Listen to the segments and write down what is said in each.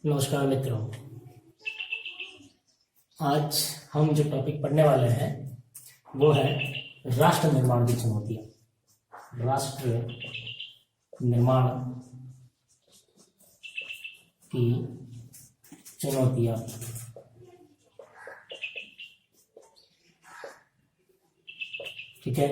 नमस्कार मित्रों। आज हम जो टॉपिक पढ़ने वाले हैं वो है राष्ट्र निर्माण की चुनौतियां। राष्ट्र निर्माण की चुनौतियां। ठीक है,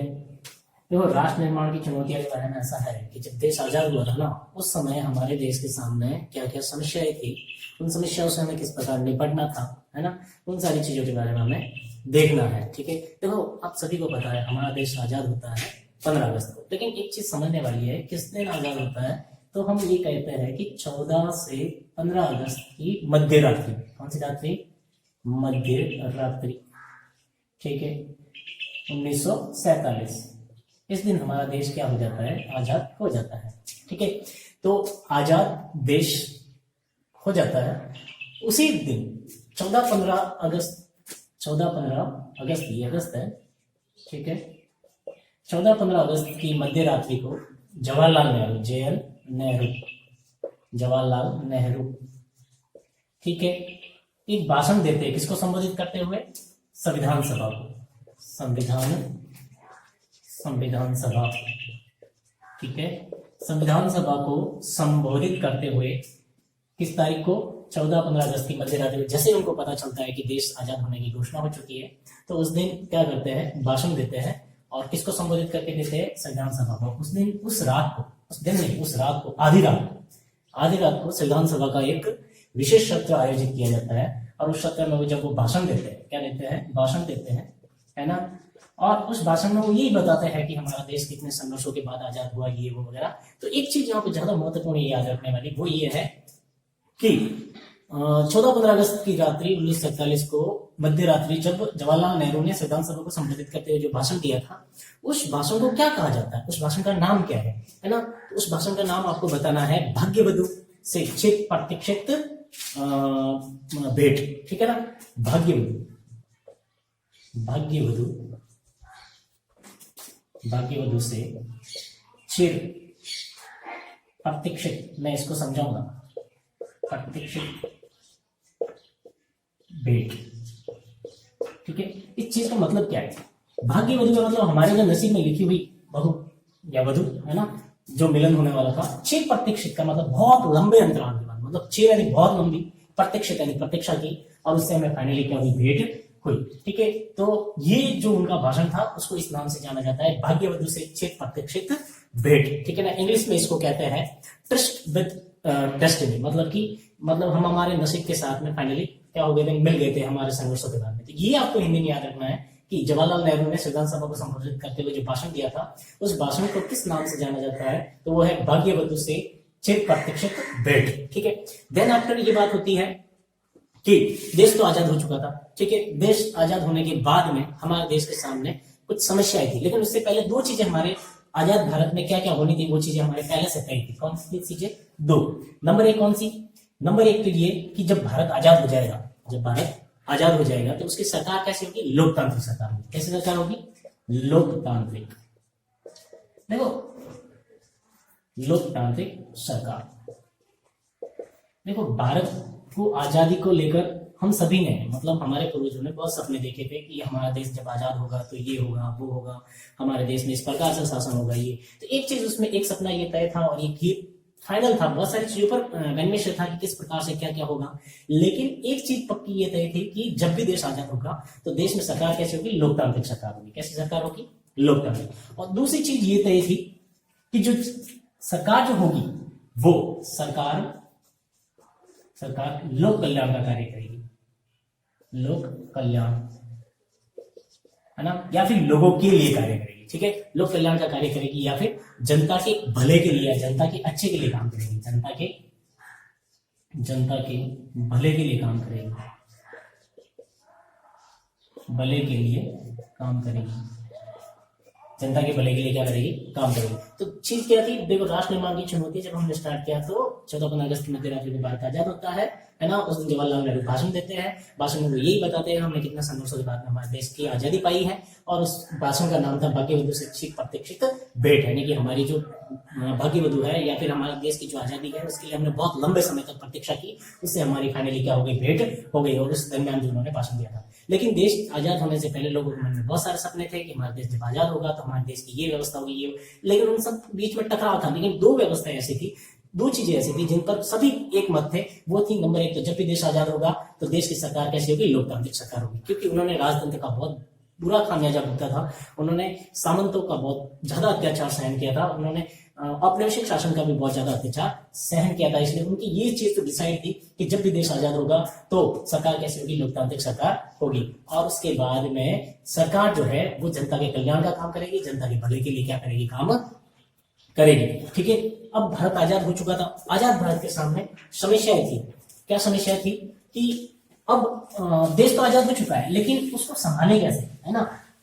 देखो राष्ट्र निर्माण की चुनौतियां के बारे में ऐसा है कि जब देश आजाद हुआ था ना, उस समय हमारे देश के सामने क्या क्या समस्याएं थी, उन समस्याओं से हमें किस प्रकार निपटना था, है ना, उन सारी चीजों के बारे में हमें देखना है। ठीक है, देखो आप सभी को पता है हमारा देश आजाद होता है 15 अगस्त को, लेकिन एक चीज समझने वाली है, किस दिन आजाद होता है, तो हम ये कहते हैं कि 14 से 15 अगस्त की मध्य रात्रि। कौन सी रात्रि? मध्य रात्रि। ठीक है, 1947 इस दिन हमारा देश क्या हो जाता है? आजाद हो जाता है। ठीक है, तो आजाद देश हो जाता है उसी दिन 14-15 अगस्त। 14-15 अगस्त, ये अगस्त है। ठीक है, 14-15 अगस्त की मध्य रात्रि को जवाहरलाल नेहरू, JN नेहरू, जवाहरलाल नेहरू, ठीक है, एक भाषण देते हैं। किसको संबोधित करते हुए? संविधान सभा को। संविधान सभा। ठीक है, संविधान सभा को संबोधित करते हुए किस तारीख को? 14-15 अगस्त की मध्य रात्रि। जैसे उनको पता चलता है कि देश आजाद होने की घोषणा हो चुकी है, तो उस दिन क्या करते हैं? भाषण देते हैं। और किसको संबोधित करके देते हैं? संविधान सभा को। उस दिन, उस रात को, उस दिन नहीं, उस रात को, आधी रात को संविधान सभा का एक विशेष सत्र आयोजित किया जाता है। और उस सत्र में जब वो भाषण देते हैं, क्या देते हैं? भाषण देते हैं, है ना। और उस भाषण में वो यही बताते हैं कि हमारा देश कितने संघर्षों के बाद आजाद हुआ, ये वो वगैरह। तो एक चीज यहाँ पे ज्यादा महत्वपूर्ण याद रखने वाली वो ये है कि 14-15 अगस्त की रात्रि 1947 को मध्य रात्रि, जब जवाहरलाल नेहरू ने संविधान सभा को संबोधित करते हुए जो भाषण दिया था, उस भाषण को क्या कहा जाता है? उस भाषण का नाम क्या है ना? तो उस भाषण का नाम आपको बताना है भाग्यवधु से चित प्रतीक्षित भेंट। ठीक है ना, भाग्यवधु से चिर प्रतीक्षित, मैं इसको समझाऊंगा, प्रतीक्षित भेंट। ठीक है, इस चीज का मतलब क्या है? भाग्यवधु का मतलब हमारे जो नसीब में लिखी हुई बहू या वधु, है ना, जो मिलन होने वाला था। चिर प्रतीक्षित का मतलब बहुत लंबे अंतराल के बाद, मतलब चिर यानी बहुत लंबी, प्रतीक्षित यानी प्रतीक्षा की, और उससे हमें फाइनली क्या हुई? भेंट हुई। ठीक है, तो ये जो उनका भाषण था उसको इस नाम से जाना जाता है, भाग्यवधु से चिर प्रतीक्षित भेंट। ठीक है ना, इंग्लिश में इसको कहते हैं ट्रस्ट विद डेस्टिनी, मतलब हम हमारे नसीब के साथ में फाइनली क्या हो गए थे? मिल गए थे हमारे संघर्षों के बाद में। तो ये आपको हिंदी में याद रखना है कि जवाहरलाल नेहरू ने संविधान सभा को संबोधित करते हुए जो भाषण दिया था, उस भाषण को किस नाम से जाना जाता है? तो वो है भाग्यवधु से चिर प्रतीक्षित भेंट। ठीक है, देन आफ्टर ये बात होती है कि देश तो आजाद हो चुका था। ठीक है, देश आजाद होने के बाद में हमारे देश के सामने कुछ समस्याएं थी, लेकिन उससे पहले दो चीजें हमारे आजाद भारत में क्या क्या होनी थी, वो चीजें हमारे पहले से तय थी। कौन सी चीजें? दो। नंबर एक कौन सी? नंबर एक तो ये कि जब भारत आजाद हो जाएगा, तो उसकी सरकार कैसी होगी? लोकतांत्रिक सरकार होगी। कैसी सरकार होगी? लोकतांत्रिक। देखो, लोकतांत्रिक सरकार। देखो, भारत को आजादी को लेकर हम सभी ने, मतलब हमारे पूर्वजों ने बहुत सपने देखे थे कि हमारा देश जब आजाद होगा तो ये होगा, वो होगा, हमारे देश में इस प्रकार से शासन होगा। ये तो एक चीज, उसमें एक सपना ये तय था और ये फाइनल था। बहुत सारी चीजों पर नैमिष था कि किस प्रकार से क्या क्या होगा, लेकिन एक चीज पक्की ये तय थी कि जब भी देश आजाद होगा तो देश में सरकार कैसी होगी? लोकतांत्रिक सरकार होगी। कैसी सरकार होगी? लोकतांत्रिक। और दूसरी चीज ये तय थी कि जो सरकार जो होगी वो सरकार लोक कल्याण का कार्य करेगी। लोक कल्याण, है ना, या फिर लोगों के लिए कार्य करेगी। ठीक है, लोक कल्याण का कार्य करेगी या फिर जनता के भले के लिए, जनता के अच्छे के लिए काम करेगी, जनता के भले के लिए काम करेगी, भले के लिए काम करेगी। जनता के भले के लिए क्या करेगी, काम करेगी। तो चीज क्या थी, देखो राष्ट्र निर्माण की चुनौती जब हमने स्टार्ट किया तो 14 अगस्त 1973 को भारत आजाद होता है ना। उस दिन जवाहरलाल नेहरू भाषण देते हैं, भाषण में वो यही बताते हैं हमने कितना संघर्षों के बाद में हमारे देश की आजादी पाई है। और उस भाषण का नाम था भाग्यवधु से छिप प्रतीक्षित भेंट, यानी कि हमारी जो भाग्यवधु है या फिर हमारे देश की जो आजादी है उसके लिए हमने बहुत लंबे समय तक प्रतीक्षा की, उससे हमारी फाइनली क्या हो गई, भेंट हो गई। और उस दरमियान जो उन्होंने भाषण दिया था। लेकिन देश आजाद होने से पहले लोगों के मन में बहुत सारे सपने थे कि हमारा देश जब आजाद होगा तो हमारे देश की ये व्यवस्था होगी, ये, लेकिन उन सब बीच में टकराव था। लेकिन दो व्यवस्थाएं ऐसी थी, दो चीजें ऐसी थी जिन पर सभी एक मत थे। वो थी नंबर एक, तो जब भी देश आजाद होगा तो देश की सरकार कैसी होगी, लोकतांत्रिक सरकार होगी, क्योंकि उन्होंने राजतंत्र का बहुत बुरा खामियाजा भुगता था। उन्होंने सामंतों का बहुत ज्यादा अत्याचार सहन किया था, उन्होंने औपनिवेशिक शासन का भी बहुत ज्यादा अत्याचार सहन किया था। इसलिए उनकी ये चीज तो डिसाइड थी कि जब भी देश आजाद होगा तो सरकार कैसी होगी, लोकतांत्रिक सरकार होगी। और उसके बाद में सरकार जो है वो जनता के कल्याण का काम करेगी, जनता के भले के लिए क्या करेगी, काम करेगी। ठीक है, अब भारत आजाद हो चुका था। आजाद भारत के सामने समस्याएं थी। क्या समस्या थी कि अब देश तो आजाद हो चुका है, लेकिन उसको संभाले कैसे, है ना।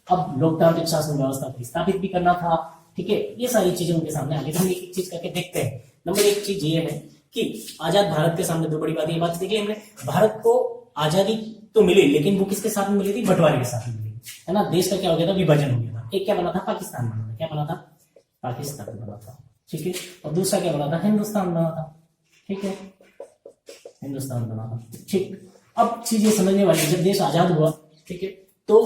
अब लोकतांत्रिक शासन व्यवस्था को स्थापित भी करना था। ठीक है, ये सारी चीजें उनके सामने आगे। हम एक चीज करके देखते हैं। नंबर एक चीज ये है कि आजाद भारत के सामने दो बड़ी बात, ये बात देखिए हमने, भारत को आजादी तो मिली, लेकिन वो किसके साथ में मिली थी, बंटवारे के साथ में मिली, है ना। देश का क्या हो गया था, विभाजन हो गया था। एक क्या बना था, पाकिस्तान बना था। क्या बना था, पाकिस्तान बना था। ठीक है, और दूसरा क्या बना था, हिंदुस्तान बना था। ठीक है, हिंदुस्तान बना था। ठीक, अब चीजें समझने वाली, जब देश आजाद हुआ, ठीक है, तो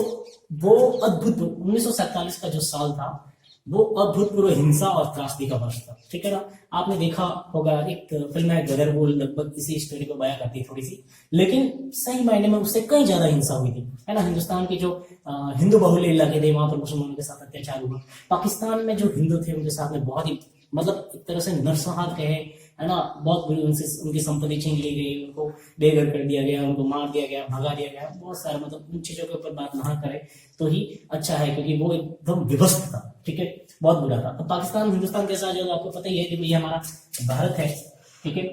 वो अद्भुत 1947 का जो साल था वो अभूतपूर्व हिंसा और त्रासदी का वर्ष था। ठीक है ना। आपने देखा होगा एक फिल्म है गदर, वो लगभग इसी स्टोरी को बयां करती है थोड़ी सी, लेकिन सही मायने में उससे कई ज्यादा हिंसा हुई थी, है ना। हिंदुस्तान के जो हिंदू बहुल्य इलाके थे वहां पर मुसलमानों के साथ अत्याचार हुआ। पाकिस्तान में जो हिंदू थे उनके साथ में बहुत ही, मतलब एक तरह से नरसंहार कहे, है ना, बहुत बुरी उनसे उनकी संपत्ति छीन ली गई, उनको बेघर कर दिया गया, उनको मार दिया गया, भगा दिया गया, बहुत सारा, मतलब उन चीजों के ऊपर बात ना करे तो ही अच्छा है, क्योंकि वो एकदम विभत्स था। ठीक है, बहुत बुरा था। तो पाकिस्तान हिंदुस्तान कैसा आजाद आपको पता ही है कि ये हमारा भारत है। ठीक है,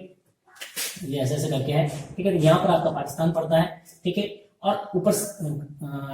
ये ऐसे ऐसे करके है। ठीक है, यहाँ पर आपका पाकिस्तान पड़ता है। ठीक है, और ऊपर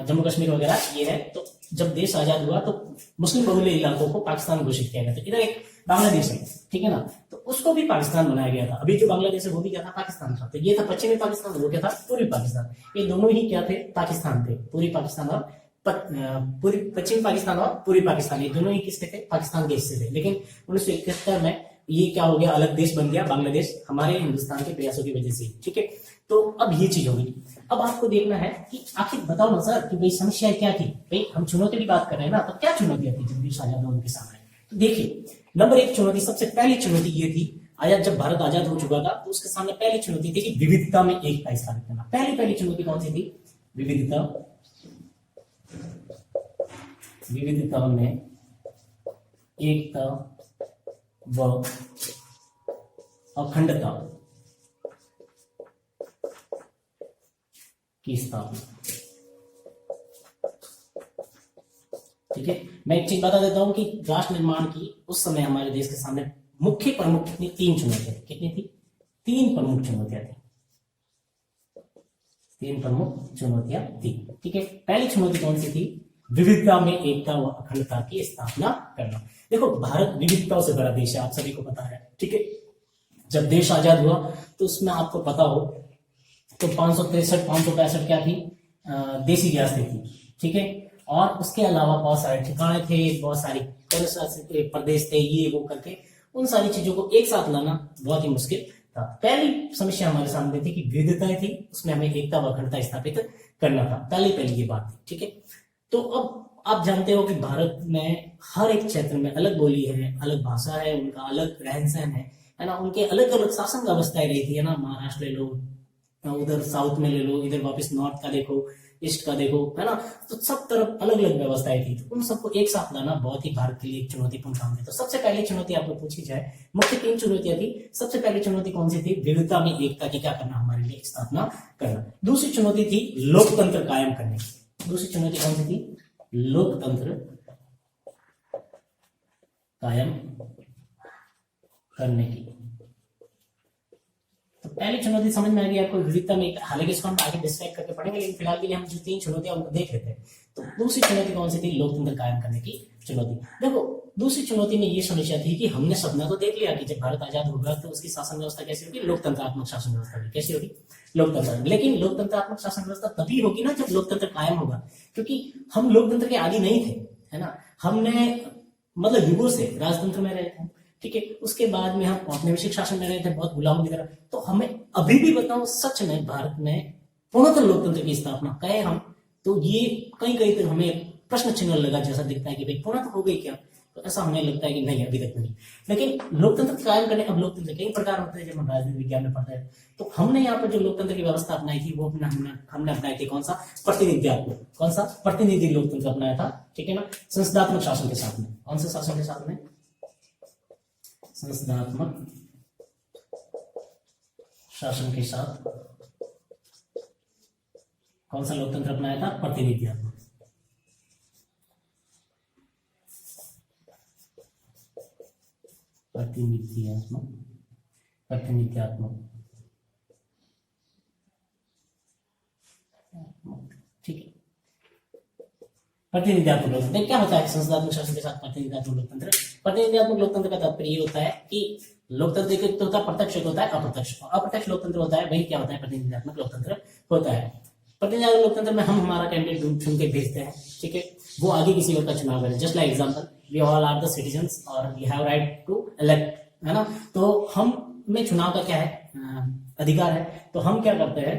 जम्मू कश्मीर वगैरह ये है। तो जब देश आजाद हुआ तो मुस्लिम बहुल्य इलाकों को पाकिस्तान घोषित किया गया था। इधर एक बांग्लादेश है, ठीक है ना, तो उसको भी पाकिस्तान बनाया गया था। अभी जो बांग्लादेश है वो भी क्या था, पाकिस्तान था। तो ये था पश्चिमी पाकिस्तान, वो क्या था, पूर्वी पाकिस्तान। ये दोनों ही क्या थे, पाकिस्तान थे। पूर्वी पाकिस्तान और पूर्वी पश्चिमी पाकिस्तान और पूर्वी पाकिस्तान, ये दोनों ही किसके थे, पाकिस्तान के हिस्से थे। लेकिन 1971 में ये क्या हो गया, अलग देश बन गया बांग्लादेश, हमारे हिंदुस्तान के प्रयासों की वजह से। ठीक है, तो अब ये चीज होगी। अब आपको देखना है कि आखिर बताओ ना सर कि भाई समस्या क्या थी। भाई हम चुनौती की बात कर रहे हैं ना, तो क्या चुनौतियां थी जब देश आजाद हुआ उनके सामने। तो देखिए, नंबर एक चुनौती, सबसे पहली चुनौती ये थी, आजाद जब भारत आजाद हो चुका था तो उसके सामने पहली चुनौती थी कि विविधता में एकता स्थापित करना। पहली चुनौती कौन सी थी, विविधता में एकता व अखंडता की स्थापना। ठीक है, मैं एक चीज बता देता हूं कि राष्ट्र निर्माण की उस समय हमारे देश के सामने मुख्य प्रमुख कितनी, तीन चुनौतियां थी। कितनी थी, तीन प्रमुख चुनौतियां थी। तीन प्रमुख चुनौतियां थी। ठीक है, पहली चुनौती कौन सी थी, विविधता में एकता व अखंडता की स्थापना करना। देखो भारत विविधताओं से बड़ा देश है, आप सभी को पता है। ठीक है, जब देश आजाद हुआ तो उसमें आपको पता हो तो 565 क्या थी, देसी रियासतें थी। ठीक है, और उसके अलावा बहुत सारे ठिकाने थे, बहुत सारी प्रदेश थे, ये वो करके उन सारी चीजों को एक साथ लाना बहुत ही मुश्किल था। पहली समस्या हमारे सामने थी कि विविधताएं थी, उसमें हमें एकता व अखंडता स्थापित करना था। पहली ये बात थी। ठीक है, तो अब आप जानते हो कि भारत में हर एक क्षेत्र में अलग बोली है, अलग भाषा है, उनका अलग रहन सहन है ना, उनके अलग अलग शासन व्यवस्थाएं रही थी, है ना। महाराष्ट्र ले लो, उधर साउथ में ले लो, इधर वापस नॉर्थ का देखो, ईस्ट का देखो, है ना। तो सब तरफ अलग अलग व्यवस्थाएं थी, तो उन सबको एक साथ लाना बहुत ही भारत के लिए एक चुनौतीपूर्ण काम थी। तो सबसे पहली चुनौती आपको पूछी जाए, मुख्य तीन चुनौतियां थी। सबसे पहली चुनौती कौन सी थी, विविधता में एकता की क्या करना, हमारे लिए स्थापना करना। दूसरी चुनौती थी लोकतंत्र कायम करने की। दूसरी चुनौती कौन सी थी, लोकतंत्र कायम करने की। तो पहली चुनौती समझ में आ गई आपको विविधता में, हालांकि इसको हम आगे डिस्क्राइब करके पढ़ेंगे, लेकिन फिलहाल के लिए हम जो 3 चुनौतियां उनको देख लेते हैं। तो दूसरी चुनौती कौन सी थी? लोकतंत्र कायम करने की चुनौती। देखो दूसरी चुनौती में ये समस्या थी कि हमने सपना तो देख लिया कि जब भारत आजाद होगा तो उसकी शासन व्यवस्था कैसी होगी? लोकतंत्रात्मक शासन व्यवस्था होगी। कैसी होगी? लोकतंत्र। लेकिन लोकतंत्रात्मक शासन व्यवस्था तभी होगी ना जब लोकतंत्र कायम होगा, क्योंकि हम लोकतंत्र के आदी नहीं थे, है ना। हमने मतलब युगों से राजतंत्र में रहे थे, ठीक है। उसके बाद में हम औपनिवेशिक शासन में रहे थे, बहुत गुलामों की तरह। तो हमें अभी भी बताओ, सच में भारत में पूर्णतः लोकतंत्र की स्थापना कहे हम, तो ये कहीं कहीं तक हमें प्रश्न चिन्ह लगा जैसा दिखता है कि भाई पूर्णतः हो गई क्या? तो ऐसा हमें लगता है कि नहीं, अभी तक नहीं। लेकिन लोकतंत्र कायम करने, अब लोकतंत्र कई प्रकार होते हैं जब हम राजनीति विज्ञान में पढ़ते हैं। तो हमने यहाँ पर जो लोकतंत्र की व्यवस्था अपनाई थी वो हमने अपनाई थी कौन सा? प्रतिनिधित्व। कौन सा? प्रतिनिधि लोकतंत्र अपनाया था, ठीक है ना, संसदात्मक शासन के साथ में। कौन से शासन के साथ में? संसदात्मक शासन के साथ कौन सा लोकतंत्र अपनाया था? प्रतिनिधित्व। प्रतिनिधित्व, ठीक है। प्रतिनिधित्व लोकतंत्र क्या होता है? संसदात्मक शासन के साथ प्रतिनिधित्व लोकतंत्र। प्रतिनिधित्व लोकतंत्र का तात्पर्य ये होता है कि लोकतंत्र एक तो होता है प्रत्यक्ष, एक होता है अप्रत्यक्ष। अप्रत्यक्ष लोकतंत्र होता है, वही क्या होता है? प्रतिनिधित्व लोकतंत्र होता है। प्रतिनिधित्व लोकतंत्र में हम हमारा कैंडिडेट चुन के भेजते हैं, ठीक है, वो आगे किसी और का चुनाव करें। Just like example, we all are the citizens और we have right to elect, है ना। तो हम में चुनाव का क्या है? अधिकार है। तो हम क्या करते हैं?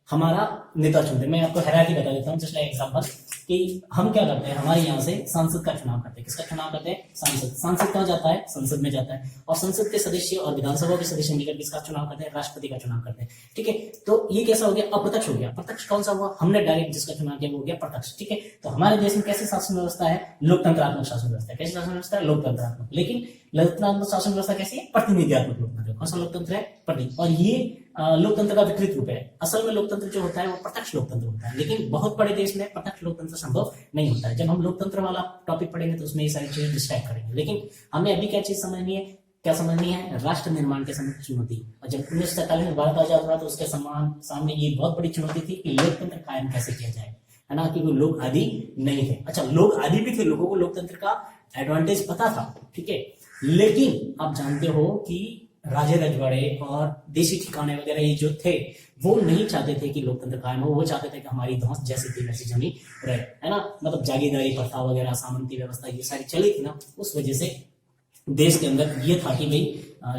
हमारा नेता चुनते हैं। मैं आपको हायरार्की बता देता हूँ, जस्ट लाइक एग्जांपल, कि हम क्या करते हैं? हमारे यहाँ से सांसद का चुनाव करते हैं। किसका चुनाव करते हैं? सांसद। सांसद कहाँ जाता है? संसद में जाता है। और संसद के सदस्य और विधानसभा के सदस्य मिलकर किसका चुनाव करते हैं? राष्ट्रपति का चुनाव करते हैं, ठीक है। तो ये कैसा हो गया? अप्रत्यक्ष हो गया। प्रत्यक्ष कौन सा हुआ? हमने डायरेक्ट जिसका चुनाव किया वो हो गया प्रत्यक्ष, ठीक है। तो हमारे देश में कैसी शासन व्यवस्था है? लोकतंत्रात्मक शासन व्यवस्था। कैसी शासन व्यवस्था है? लोकतंत्रात्मक। लेकिन लोकतंत्रात्मक शासन व्यवस्था कैसी है? प्रतिनिधित्व लोकतंत्र। कौन सा लोकतंत्र है? प्रतिनिधि। और ये लोकतंत्र का विकृत रूप है। असल में लोकतंत्र जो होता है वो प्रत्यक्ष लोकतंत्र होता है, लेकिन बहुत बड़े देश में प्रत्यक्ष लोकतंत्र संभव नहीं होता है। जब हम लोकतंत्र वाला टॉपिक पढ़ेंगे तो उसमें ये सारी चीजें डिस्क्राइब करेंगे। लेकिन हमें अभी क्या चीज समझनी है? क्या समझनी है? राष्ट्र निर्माण के समय चुनौती। और जब 1947 में भारत आजाद हुआ तो उसके सामने ये बहुत बड़ी चुनौती थी कि लोकतंत्र कायम कैसे किया जाए, है ना, क्योंकि लोग आदि नहीं थे। अच्छा, लोग आदि भी थे, लोगों को लोकतंत्र का एडवांटेज पता था, ठीक है। लेकिन आप जानते हो कि राजे रजवाड़े और देशी ठिकाने वगैरह ये जो थे वो नहीं चाहते थे कि लोकतंत्र कायम हो। वो चाहते थे कि हमारी धौंस जैसी थी वैसी जमी रहे, है ना। मतलब जागीरदारी प्रथा वगैरह, सामंती व्यवस्था ये सारी चली थी ना, उस वजह से देश के अंदर ये था कि भाई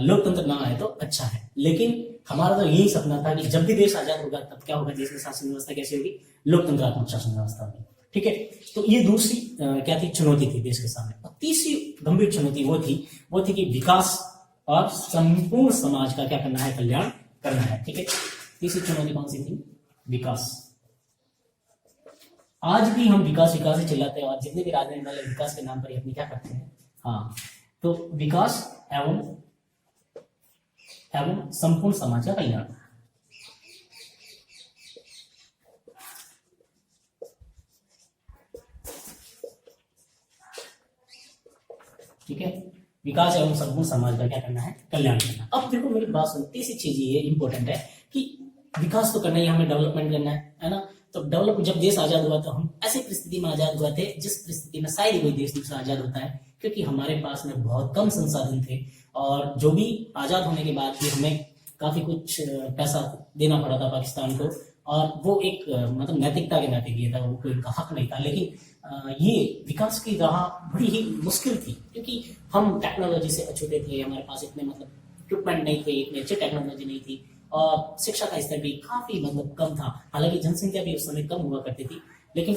लोकतंत्र ना आए तो अच्छा है। लेकिन हमारा तो यही सपना था कि जब भी देश आजाद होगा तब क्या होगा? देश में शासन व्यवस्था कैसी होगी? लोकतंत्रात्मक शासन व्यवस्था होगी, ठीक है। तो ये दूसरी क्या थी? चुनौती थी देश के सामने। और तीसरी गंभीर चुनौती वो थी कि विकास और संपूर्ण समाज का क्या करना है? कल्याण करना है, ठीक है। तीसरी चुनौती कौन सी थी? विकास। आज भी हम विकास विकास ही चिल्लाते हैं और जितने भी राजनीतिक दल विकास के नाम पर अपनी क्या करते हैं? हाँ, तो विकास एवं संपूर्ण समाज का कल्याण। ठीक है, विकास एवं संपूर्ण समाज का क्या करना है? कल्याण करना। अब देखो मेरी बात सुनो, तीसरी चीज ये इंपॉर्टेंट है कि विकास तो करना ही, हमें डेवलपमेंट करना है ना। तो डेवलप, जब देश आजाद हुआ तो हम ऐसी परिस्थिति में आजाद हुए थे जिस परिस्थिति में शायद कोई देश दूसरा आजाद होता है, क्योंकि हमारे पास में बहुत कम संसाधन थे और जो भी आजाद होने के बाद भी हमें काफी कुछ पैसा देना पड़ा था पाकिस्तान को, और वो एक मतलब नैतिकता के नाते किया था, वो कोई हक नहीं था। लेकिन ये विकास की राह बड़ी ही मुश्किल थी, क्योंकि हम टेक्नोलॉजी से अछूते थे, हमारे पास इतने मतलब इक्विपमेंट नहीं थे, इतनी अच्छी टेक्नोलॉजी नहीं थी, और शिक्षा का स्तर भी काफी मतलब कम था। हालांकि जनसंख्या भी उस समय कम हुआ करती थी, लेकिन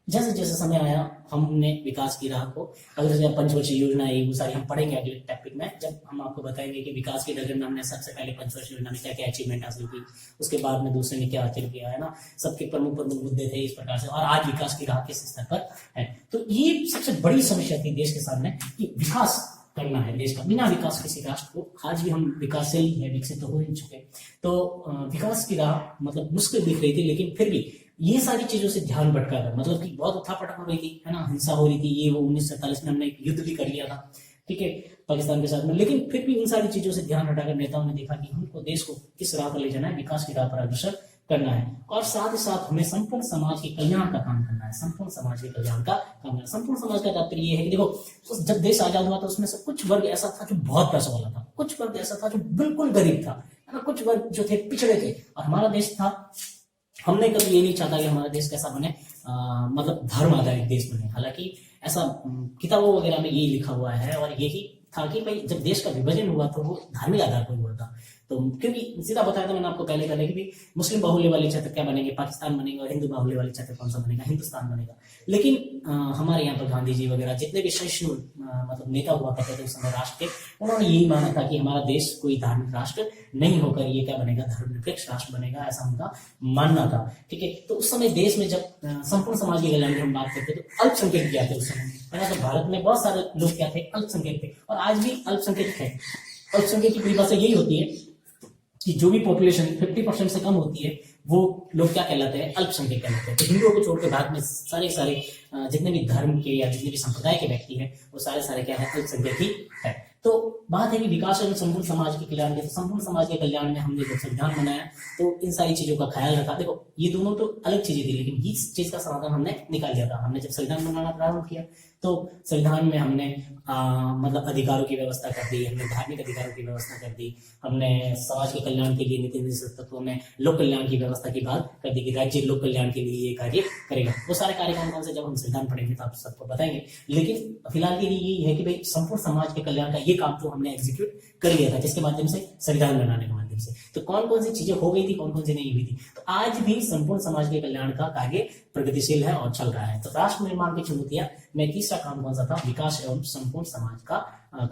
जैसे जैसे समय आया हमने विकास की राह को, अगर पंचवर्षीय योजना है वो सारी हम पढ़ेंगे अगले टॉपिक में, जब हम आपको बताएंगे कि विकास के डगर में हमने सबसे पहले पंचवर्षीय योजना में क्या क्या अचीवमेंट हासिल की, उसके बाद में दूसरे ने क्या हासिल किया, है ना। सबके प्रमुख प्रमुख मुद्दे थे इस प्रकार से, और आज विकास की राह किस स्तर पर है। तो ये सबसे बड़ी समस्या थी देश के सामने कि विकास करना है देश का, बिना विकास किसी राष्ट्र को, आज भी हम विकासशील है, विकसित तो हो ही चुके, तो विकास की राह मतलब मुश्किल दिख रही थी। लेकिन फिर भी ये सारी चीजों से ध्यान भटका था, मतलब कि बहुत उठापटक हो रही थी, है ना, हिंसा हो रही थी, ये वो 1947 में हमने एक युद्ध भी कर लिया था, ठीक है। पाकिस्तान के साथ में। लेकिन फिर भी इन सारी चीजों से ध्यान हटाकर नेताओं ने देखा कि हमको देश को किस राह पर ले जाना है, विकास की राह पर अग्रसर करना है, और साथ ही साथ हमें संपूर्ण समाज के कल्याण का काम करना है। संपूर्ण समाज के कल्याण का काम करना है। संपूर्ण समाज का तात्पर्य ये है कि देखो, जब देश आजाद हुआ तो उसमें से कुछ वर्ग ऐसा था जो बहुत पैसा वाला था, कुछ वर्ग ऐसा था जो बिल्कुल गरीब था, है ना, कुछ वर्ग जो थे पिछड़े थे, और हमारा देश था, हमने कभी ये नहीं चाहता कि हमारा देश कैसा बने, मतलब धर्म आधारित देश बने। हालांकि ऐसा किताबों वगैरह में यही लिखा हुआ है, और यही था कि भाई जब देश का विभाजन हुआ तो वो धार्मिक आधार पर हुआ था। तो क्योंकि सीधा बताया था मैंने आपको पहले कि भी मुस्लिम बाहुल्य वाले क्षेत्र क्या बनेंगे, पाकिस्तान बनेगा, और हिंदू बाहुल्य वाले क्षेत्र कौन सा बनेगा, हिंदुस्तान बनेगा। लेकिन हमारे यहाँ पर गांधी जी वगैरह जितने भी सहिष्णु मतलब नेता हुआ करते थे उस समय राष्ट्र के, उन्होंने यही माना था कि हमारा देश कोई धार्मिक राष्ट्र नहीं होकर ये क्या बनेगा, धर्मनिरपेक्ष राष्ट्र बनेगा, ऐसा उनका मानना था। ठीक है, तो उस समय देश में जब संपूर्ण समाज की कल्याण की हम बात करते तो अल्पसंख्यक क्या थे उस समय, है ना। तो भारत में बहुत सारे लोग क्या थे, अल्पसंख्यक थे, और आज भी अल्पसंख्यक है। अल्पसंख्यक की परिभाषा यही होती है कि जो भी पॉपुलेशन 50% से कम होती है वो लोग क्या कहलाते हैं, अल्पसंख्यक कहलाते हैं। तो हिंदुओं को छोड़कर भारत में सारे जितने भी धर्म के या जितने भी संप्रदाय के व्यक्ति हैं वो सारे क्या है, अल्पसंख्यक ही है। तो बात है कि विकास और संपूर्ण समाज के कल्याण के, तो संपूर्ण समाज के कल्याण में हमने जब संविधान बनाया तो इन सारी चीजों का ख्याल रखा। देखो ये दोनों तो अलग चीजें थी, लेकिन इस चीज का समाधान हमने निकाल दिया था। हमने जब संविधान बनाना प्रारंभ किया तो संविधान में हमने मतलब अधिकारों की व्यवस्था कर दी, हमने धार्मिक अधिकारों की व्यवस्था कर दी, हमने समाज के कल्याण के लिए नीति निर्देशक तत्वों में लोक कल्याण की व्यवस्था की बात कर दी कि राज्य लोक कल्याण के लिए ये कार्य करेगा। वो सारे कार्य कौन कौन से जब हम संविधान पढ़ेंगे तो आप सबको बताएंगे। लेकिन फिलहाल के लिए यही है कि भाई संपूर्ण समाज के कल्याण का ये काम तो हमने एग्जीक्यूट कर लिया था, जिसके माध्यम से संविधान बनाने के माध्यम से। तो कौन कौन सी चीजें हो गई थी, कौन कौन सी नहीं हुई थी। तो आज भी संपूर्ण समाज के कल्याण का कार्य प्रगतिशील है और चल रहा है। तो राष्ट्र निर्माण की चुनौतियां में तीसरा काम कौन सा था, विकास एवं संपूर्ण समाज का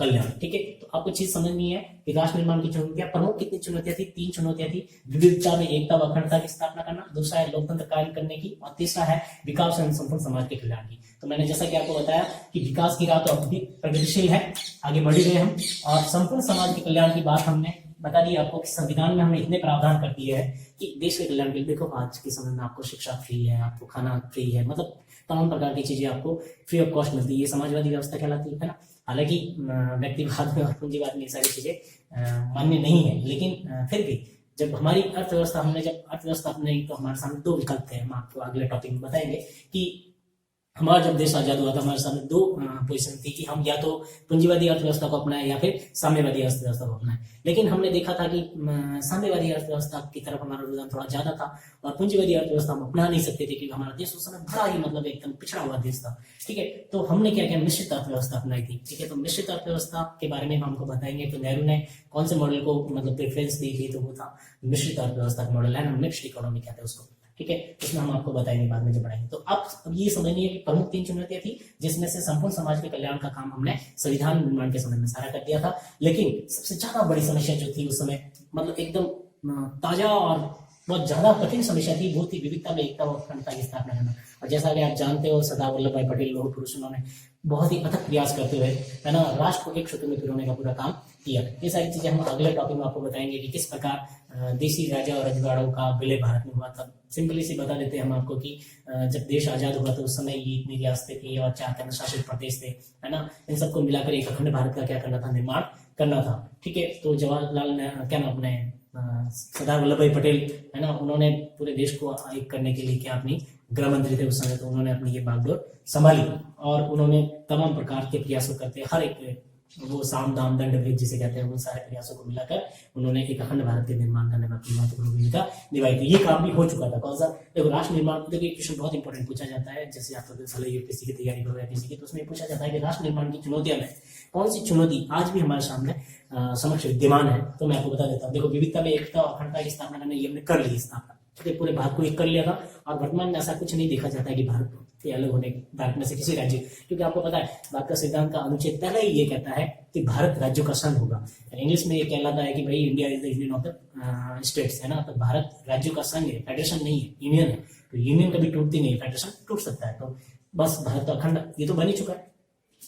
कल्याण। ठीक है, तो आपको चीज समझनी है कि राष्ट्र निर्माण की चुनौतियां प्रमुख कितनी चुनौतियां थी, 3 चुनौतियां थी। विविधता में एकता व अखंडता की स्थापना करना, दूसरा है लोकतंत्र कायम करने की, और तीसरा है विकास एवं संपूर्ण समाज के कल्याण की। तो मैंने जैसा कि आपको बताया कि विकास की राह तो अभी प्रगतिशील है, आगे बढ़ गए हम, और संपूर्ण समाज के कल्याण की बात हमने बता दी आपको कि संविधान में हमने इतने प्रावधान कर दिए हैं कि देश के कल्याण के लिए। देखो आज के समय में आपको शिक्षा फ्री है, आपको खाना फ्री है, मतलब तमाम प्रकार की चीजें आपको फ्री ऑफ कॉस्ट मिलती है। ये समाजवादी व्यवस्था कहलाती है ना। हालांकि व्यक्तिवाद में और पूंजीवाद में ये सारी चीजें मान्य नहीं है, लेकिन फिर भी जब हमारी अर्थव्यवस्था अपने तो हमारे सामने 2 विकल्प थे। हम आपको अगले टॉपिक में बताएंगे कि हमारा जब देश आजाद हुआ था हमारे सामने 2 पोजीशन थी कि हम या तो पूंजीवादी अर्थव्यवस्था को अपनाएं या फिर साम्यवादी अर्थव्यवस्था को अपनाएं। लेकिन हमने देखा था कि साम्यवादी अर्थव्यवस्था की तरफ हमारा रुझान थोड़ा ज्यादा था, और पूंजीवादी अर्थव्यवस्था हम अपना नहीं सकते थे क्योंकि हमारा देश उस समय बड़ा ही मतलब एकदम पिछड़ा हुआ देश था। ठीक है, तो हमने क्या किया, मिश्रित अर्थव्यवस्था अपनाई थी। ठीक है, तो मिश्रित अर्थव्यवस्था के बारे में हम हमको बताएंगे। तो नेहरू ने कौन से मॉडल को मतलब प्रेफरेंस दी थी, तो वो था मिश्रित अर्थव्यवस्था का मॉडल है ना, मिक्स्ड इकोनॉमी कहते हैं उसको। ठीक है, इसमें हम आपको बताएंगे बाद में जब पढ़ाएंगे। तो आप अब ये समझिए कि प्रमुख 3 चुनौतियां थी, जिसमें से संपूर्ण समाज के कल्याण का काम हमने संविधान निर्माण के समय में सारा कर दिया था। लेकिन सबसे ज्यादा बड़ी समस्या जो थी उस समय, मतलब एकदम ताजा और बहुत ज्यादा कठिन समस्या थी, वो थी विविधता में एकता और अखंडता की स्थापना करना। और जैसा कि आप जानते हो, सरदार वल्लभ भाई पटेल लौह पुरुष, उन्होंने बहुत ही अथक प्रयास करते हुए, है ना, राष्ट्र को एक सूत्र में पिरोने का पूरा काम किया। ये सारी चीजें हम अगले टॉपिक में आपको बताएंगे कि किस प्रकार देसी राजा और रजवाड़ों का विलय भारत में हुआ था। सिंपली सी बता देते हैं हम आपको कि जब देश आजाद हुआ तो उस समय ये इतनी रियासतें थी और 4 केंद्र शासित प्रदेश थे, है ना। इन सबको मिलाकर एक अखंड भारत का क्या करना था, निर्माण करना था। ठीक है, तो जवाहरलाल ने क्या नाम, अपने सरदार वल्लभ भाई पटेल, है ना, उन्होंने पूरे देश को एक करने के लिए क्या अपनी गृह मंत्री थे उस समय, तो उन्होंने अपनी ये बागडोर संभाली और उन्होंने तमाम प्रकार के प्रयासों करते हर एक वो साम दाम दंड भेद जिसे कहते हैं, उन सारे प्रयासों को मिलाकर उन्होंने एक अखंड भारत के निर्माण करने में अपनी महत्वपूर्ण भूमिका निभाई थी। ये काम भी हो चुका था। कौन सा, देखो राष्ट्र निर्माण, देखिए क्वेश्चन बहुत इंपॉर्टेंट पूछा जाता है, जैसे आप यूपीएससी की तैयारी करो या किसी की, तो उसमें पूछा जाता है कि राष्ट्र निर्माण की चुनौतियां में कौन सी चुनौती आज भी हमारे सामने समक्ष विद्यमान है। तो मैं आपको बता देता हूँ। देखो विविधता में एकता और अखंडता की स्थापना करने ये हमने कर ली स्थापना, ठीक है, पूरे भारत को एक कर लिया था। और वर्तमान में ऐसा कुछ नहीं देखा जाता है कि भारत के अलग होने, भारत में से किसी राज्य, क्योंकि आपको पता है भारत का संविधान का अनुच्छेद पहले ही ये कहता है कि भारत राज्यों का संघ होगा। इंग्लिश में ये कहलाता है कि भाई India is the union of the states, है ना। तो भारत राज्यों का संघ है, फेडरेशन नहीं है, यूनियन है। तो यूनियन कभी टूटती नहीं है, फेडरेशन टूट सकता है। तो बस भारत का अखंड ये तो बन ही चुका है।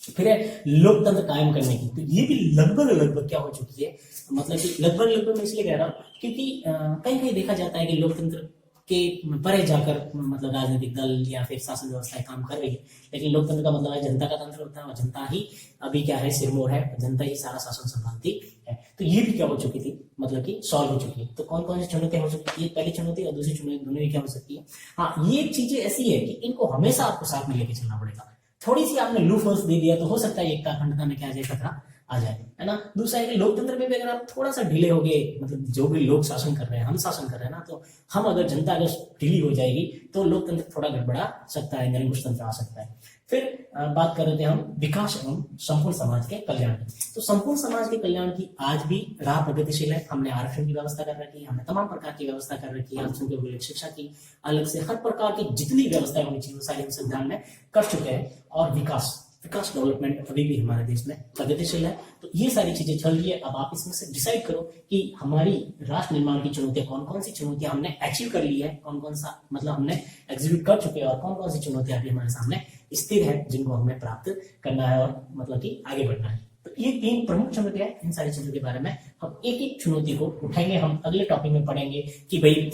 फिर है लोकतंत्र कायम करने की, तो ये भी लगभग क्या हो चुकी है, मतलब कि लगभग मैं इसलिए कह रहा हूँ क्योंकि कहीं कहीं देखा जाता है कि लोकतंत्र के परे जाकर मतलब राजनीतिक दल या फिर शासन व्यवस्थाएं काम कर रही है, लेकिन लोकतंत्र का मतलब है जनता का तंत्र होता है और जनता ही अभी क्या है सिरमौर है, जनता ही सारा शासन संभालती है। तो ये भी क्या हो चुकी थी, मतलब कि सॉल्व हो चुकी है। तो कौन कौन सी चुनौतियां हो सकती है, पहली चुनौती और दूसरी चुनौती दोनों ही क्या हो सकती है। हाँ, ये चीजें ऐसी है कि इनको हमेशा आपको साथ में लेके चलना पड़ेगा। थोड़ी सी आपने लूप होल्स दे दिया तो हो सकता है एकता अखंडता में क्या आ जाए, खतरा आ जाए, है ना। दूसरा है कि लोकतंत्र में भी अगर आप थोड़ा सा ढीले हो गए, मतलब जो भी लोग शासन कर रहे हैं, हम शासन कर रहे हैं ना, तो हम अगर जनता अगर ढीली हो जाएगी तो लोकतंत्र थोड़ा गड़बड़ा सकता है, निरंकुश तंत्र आ सकता है। फिर बात कर रहे थे हम विकास एवं संपूर्ण समाज के कल्याण की। तो संपूर्ण समाज के कल्याण की आज भी राह प्रगतिशील है। हमने आरक्षण की व्यवस्था कर रखी है, हमने तमाम प्रकार की व्यवस्था कर रखी है, अल्पसंख्यक शिक्षा की अलग से हर प्रकार की जितनी व्यवस्थाएं होनी चाहिए वो सारी संविधान में कर चुके हैं। और विकास डेवलपमेंट अभी भी हमारे देश में प्रगतिशील है। तो ये सारी चीजें चल रही है। अब आप इसमें से डिसाइड करो कि हमारी राष्ट्र निर्माण की चुनौतियां कौन कौन सी चुनौतियां हमने अचीव कर ली है, कौन कौन सा मतलब हमने एग्जीक्यूट कर चुके हैं, और कौन कौन सी चुनौतियां अभी हमारे सामने स्थिर है जिनको हमें प्राप्त करना है और मतलब कि आगे बढ़ना है। तो ये 3 प्रमुख चुनौतियां हैं। इन सारी चीजों के बारे में हम एक एक चुनौती को उठाएंगे। हम अगले टॉपिक में पढ़ेंगे कि भाई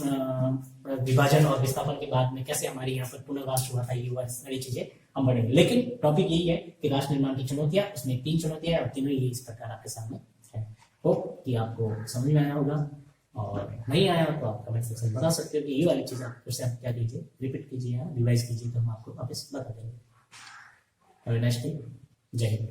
विभाजन और विस्थापन के बाद में कैसे हमारी यहाँ पर पुनर्वास हुआ था, ये सारी चीजें हम पढ़ेंगे। लेकिन टॉपिक यही है कि राष्ट्र निर्माण की चुनौतियां, उसमें 3 चुनौतियां हैं और तीनों ही इस प्रकार आपके सामने है। होप कि आपको समझ में आया होगा, और नहीं आया तो आप कमेंट सेक्शन में बता सकते हो कि ये वाली चीज आप फिर से आप क्या कीजिए, रिपीट कीजिए या रिवाइज कीजिए, तो हम आपको वापस बता देंगे। Have a nice day. जय हिंद।